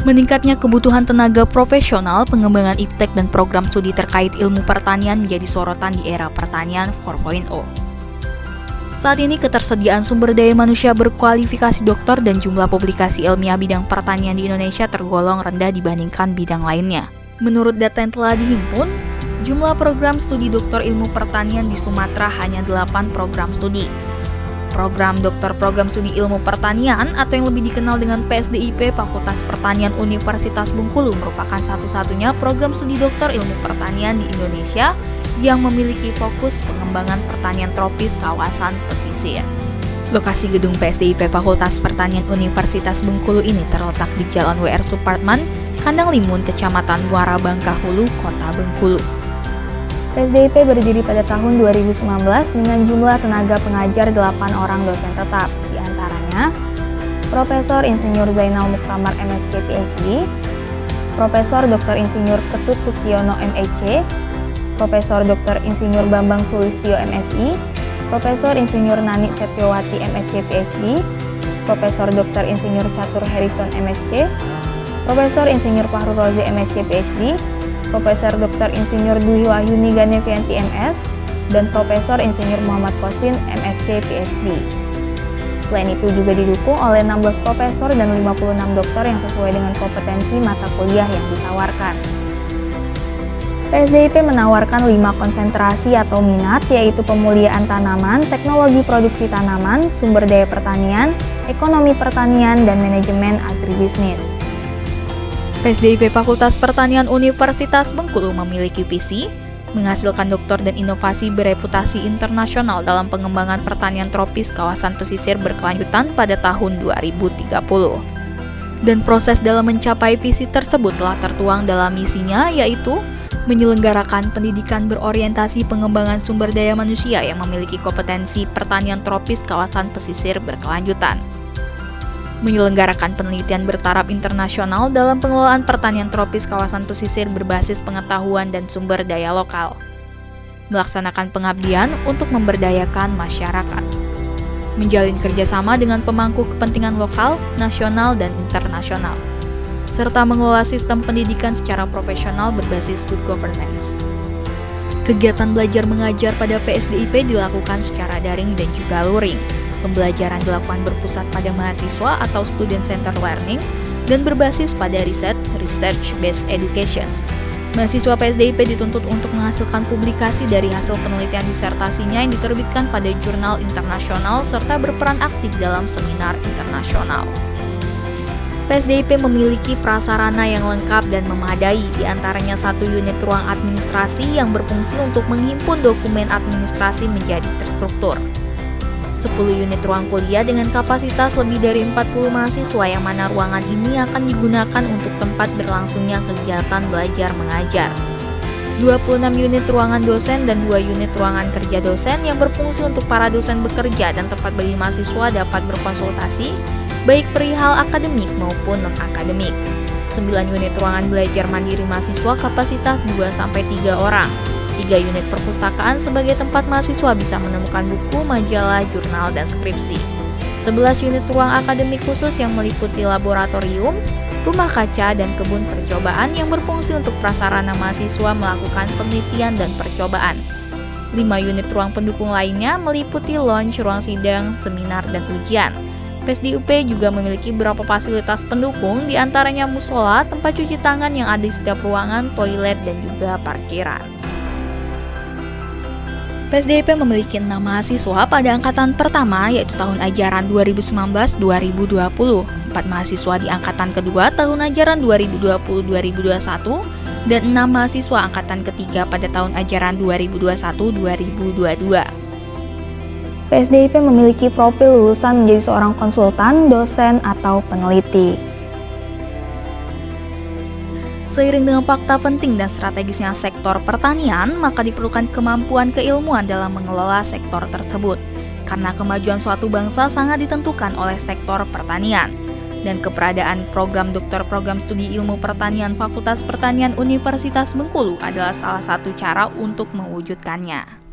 Meningkatnya kebutuhan tenaga profesional, pengembangan iptek dan program studi terkait ilmu pertanian menjadi sorotan di era pertanian 4.0. Saat ini ketersediaan sumber daya manusia berkualifikasi dokter dan jumlah publikasi ilmiah bidang pertanian di Indonesia tergolong rendah dibandingkan bidang lainnya. Menurut data yang telah dihimpun, jumlah program studi dokter ilmu pertanian di Sumatera hanya 8 program studi. Program Dokter Program Studi Ilmu Pertanian atau yang lebih dikenal dengan PSDIP Fakultas Pertanian Universitas Bengkulu merupakan satu-satunya program studi dokter ilmu pertanian di Indonesia yang memiliki fokus pengembangan pertanian tropis kawasan pesisir. Lokasi gedung PSDIP Fakultas Pertanian Universitas Bengkulu ini terletak di Jalan WR Supratman, Kandang Limun, Kecamatan Muara Bangka Hulu, Kota Bengkulu. PSDIP berdiri pada tahun 2019 dengan jumlah tenaga pengajar 8 orang dosen tetap, di antaranya Profesor Insinyur Zainal Muktamar MSc PhD, Profesor Dr. Insinyur Ketut Sukiono MEC, Profesor Dr. Insinyur Bambang Sulistyo MSI, Profesor Insinyur Nani Setiawati MSc PhD, Profesor Dr. Insinyur Catur Harrison MSc, Profesor Insinyur Fahru Rozi MSc PhD, Profesor Dr. Insinyur Dwi Wahyuni Ganevianti MS, dan Profesor Insinyur Muhammad Kosin MSc PhD. Selain itu juga didukung oleh 16 profesor dan 56 dokter yang sesuai dengan kompetensi mata kuliah yang ditawarkan. PSDIP menawarkan 5 konsentrasi atau minat, yaitu pemuliaan tanaman, teknologi produksi tanaman, sumber daya pertanian, ekonomi pertanian, dan manajemen agribisnis. PSDIP Fakultas Pertanian Universitas Bengkulu memiliki visi menghasilkan dokter dan inovasi bereputasi internasional dalam pengembangan pertanian tropis kawasan pesisir berkelanjutan pada tahun 2030. Dan proses dalam mencapai visi tersebut telah tertuang dalam misinya, yaitu menyelenggarakan pendidikan berorientasi pengembangan sumber daya manusia yang memiliki kompetensi pertanian tropis kawasan pesisir berkelanjutan. Menyelenggarakan penelitian bertaraf internasional dalam pengelolaan pertanian tropis kawasan pesisir berbasis pengetahuan dan sumber daya lokal. Melaksanakan pengabdian untuk memberdayakan masyarakat. Menjalin kerjasama dengan pemangku kepentingan lokal, nasional, dan internasional. Serta mengelola sistem pendidikan secara profesional berbasis good governance. Kegiatan belajar mengajar pada PSDIP dilakukan secara daring dan juga luring. Pembelajaran dilakukan berpusat pada mahasiswa atau student-centered learning dan berbasis pada riset, research-based education. Mahasiswa PSDIP dituntut untuk menghasilkan publikasi dari hasil penelitian disertasinya yang diterbitkan pada jurnal internasional serta berperan aktif dalam seminar internasional. PSDIP memiliki prasarana yang lengkap dan memadai, di antaranya 1 unit ruang administrasi yang berfungsi untuk menghimpun dokumen administrasi menjadi terstruktur. 10 unit ruang kuliah dengan kapasitas lebih dari 40 mahasiswa yang mana ruangan ini akan digunakan untuk tempat berlangsungnya kegiatan belajar mengajar. 26 unit ruangan dosen dan 2 unit ruangan kerja dosen yang berfungsi untuk para dosen bekerja dan tempat bagi mahasiswa dapat berkonsultasi, baik perihal akademik maupun non-akademik. 9 unit ruangan belajar mandiri mahasiswa kapasitas 2-3 orang. 3 unit perpustakaan sebagai tempat mahasiswa bisa menemukan buku, majalah, jurnal, dan skripsi. 11 unit ruang akademik khusus yang meliputi laboratorium, rumah kaca, dan kebun percobaan yang berfungsi untuk prasarana mahasiswa melakukan penelitian dan percobaan. 5 unit ruang pendukung lainnya meliputi lounge, ruang sidang, seminar, dan ujian. PSDIP juga memiliki beberapa fasilitas pendukung, di antaranya musola, tempat cuci tangan yang ada di setiap ruangan, toilet, dan juga parkiran. PSDIP memiliki 6 mahasiswa pada angkatan pertama, yaitu tahun ajaran 2019-2020, 4 mahasiswa di angkatan kedua tahun ajaran 2020-2021, dan 6 mahasiswa angkatan ketiga pada tahun ajaran 2021-2022. PSDIP memiliki profil lulusan menjadi seorang konsultan, dosen, atau peneliti. Seiring dengan fakta penting dan strategisnya sektor pertanian, maka diperlukan kemampuan keilmuan dalam mengelola sektor tersebut. Karena kemajuan suatu bangsa sangat ditentukan oleh sektor pertanian. Dan keberadaan program Dokter Program Studi Ilmu Pertanian Fakultas Pertanian Universitas Bengkulu adalah salah satu cara untuk mewujudkannya.